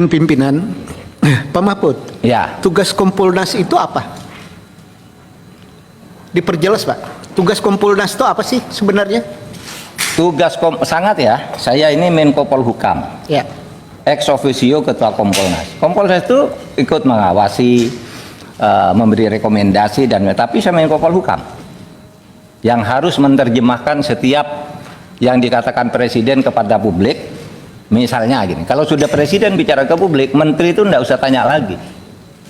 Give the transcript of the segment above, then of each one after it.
izin pimpinan, Pak Mahfud, Ya, tugas Kompolnas itu apa? Diperjelas, Pak. Tugas Kompolnas itu apa sih sebenarnya? sangat ya. Saya ini Menko Polhukam, Ya. ex officio Ketua Kompolnas. Kompolnas itu ikut mengawasi, memberi rekomendasi tapi saya Menko Polhukam yang harus menerjemahkan setiap yang dikatakan presiden kepada publik. Misalnya gini, kalau sudah presiden bicara ke publik, menteri itu enggak usah tanya lagi.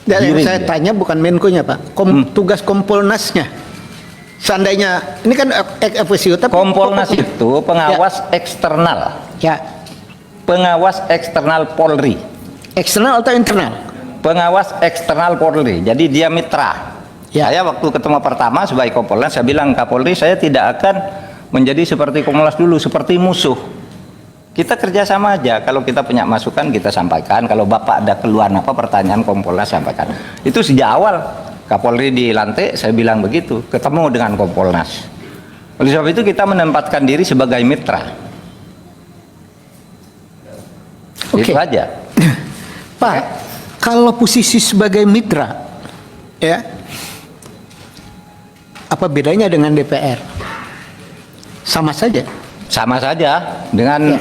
Dan yang Giring saya dia. tanya bukan Menko-nya, Pak. Tugas Kompolnasnya. Seandainya ini kan FWCU, tapi Kompolnas itu pengawas eksternal, ya, pengawas eksternal Polri, eksternal atau internal? pengawas eksternal Polri. Jadi dia mitra. Ya. Saya waktu ketemu pertama sebagai Kompolnas, saya bilang Kapolri, saya tidak akan menjadi seperti Kompolnas dulu, seperti musuh. Kita kerjasama aja. Kalau kita punya masukan kita sampaikan. Kalau Bapak ada keluhan apa pertanyaan Kompolnas sampaikan. Itu sejak awal Kapolri dilantik saya bilang begitu. Ketemu dengan Kompolnas. Oleh sebab itu kita menempatkan diri sebagai mitra. Oke. Itu aja. Pak, kalau posisi sebagai mitra, ya, apa bedanya dengan DPR? Sama saja. Sama saja dengan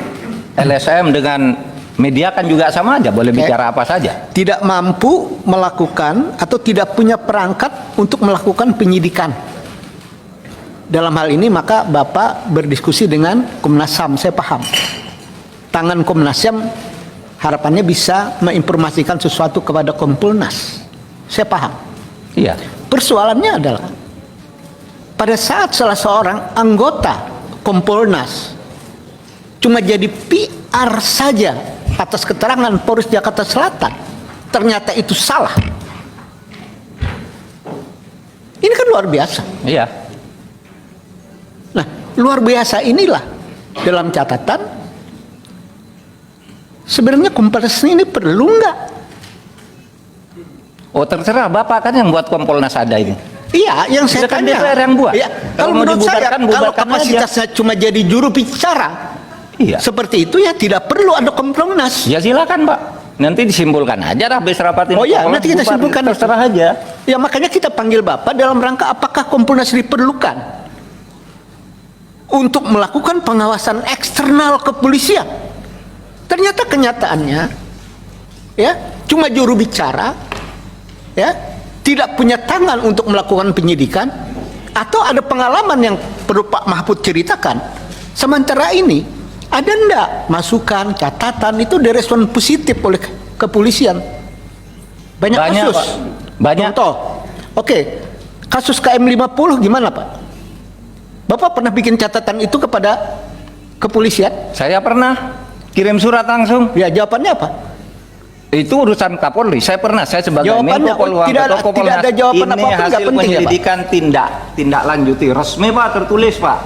LSM, dengan media kan juga sama aja, boleh bicara apa saja. Tidak mampu melakukan atau tidak punya perangkat untuk melakukan penyidikan. Dalam hal ini maka Bapak berdiskusi dengan Komnas HAM, saya paham. Tangan Komnas HAM harapannya bisa menginformasikan sesuatu kepada Kompolnas. Saya paham. Iya. Persoalannya adalah pada saat salah seorang anggota Kompolnas cuma jadi PR saja atas keterangan Polres Jakarta Selatan, ternyata itu salah. Ini kan luar biasa. Iya. Nah, luar biasa inilah dalam catatan sebenarnya Kompolnas ini perlu nggak? Oh terserah Bapak kan yang buat Kompolnas ada ini. Iya, yang saya Kan tanya. DPR yang buat. Iya, Kalau kalau mau menurut saya, dibubarkan, kalau bubarkan kapasitasnya cuma jadi juru bicara, Iya. seperti itu ya tidak perlu ada Kompolnas. Ya silakan Pak. Nanti disimpulkan aja dah habis rapat ini. Oh iya, Kompolnas nanti kita bubar, simpulkan. terserah aja. Ya makanya kita panggil Bapak dalam rangka apakah Kompolnas diperlukan untuk melakukan pengawasan eksternal kepolisian. Ternyata kenyataannya ya cuma juru bicara, ya tidak punya tangan untuk melakukan penyidikan, atau ada pengalaman yang perlu Pak Mahfud ceritakan. Sementara ini ada ndak masukan, catatan itu direspon positif oleh kepolisian? Banyak kasus. Pak. Banyak. Contoh, oke, kasus KM50 gimana Pak? Bapak pernah bikin catatan itu kepada kepolisian? Saya pernah kirim surat langsung. Ya jawabannya apa? Itu urusan Kapolri. Saya pernah, saya sebagai Jawabannya, Menko Polhukam, tidak Ketua Kompolnas, ada jawaban ini apapun, nggak hasil penting ya, Pak? penyelidikan tindak lanjuti resmi Pak, tertulis Pak.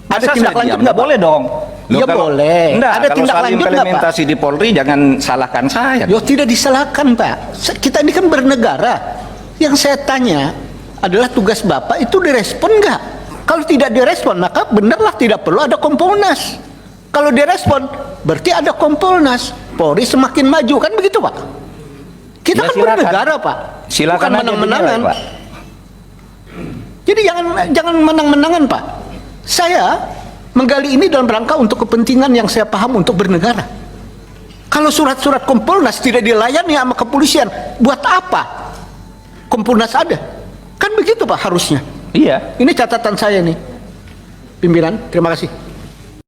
Ada Masa tindak saya lanjut diam? nggak, Pak? Boleh dong. Iya, boleh. Enggak, Ada kalau tindak soal lanjut nggak, Pak? implementasi di Polri jangan salahkan saya. Yo tidak disalahkan Pak. Kita ini kan bernegara. Yang saya tanya adalah tugas Bapak itu direspon nggak? Kalau tidak direspon maka benarlah tidak perlu ada Kompolnas. Kalau direspon berarti ada Kompolnas. Polri semakin maju kan begitu Pak? Kita Ya, kan silakan. bernegara Pak. Silakan Bukan aja menang-menangan. dinilai, Pak. Jadi jangan menang-menangan Pak. Saya menggali ini dalam rangka untuk kepentingan yang saya paham untuk bernegara. Kalau surat-surat Kompolnas tidak dilayani sama kepolisian, buat apa Kompolnas ada? Kan begitu Pak harusnya. Iya. Ini catatan saya nih, pimpinan. Terima kasih.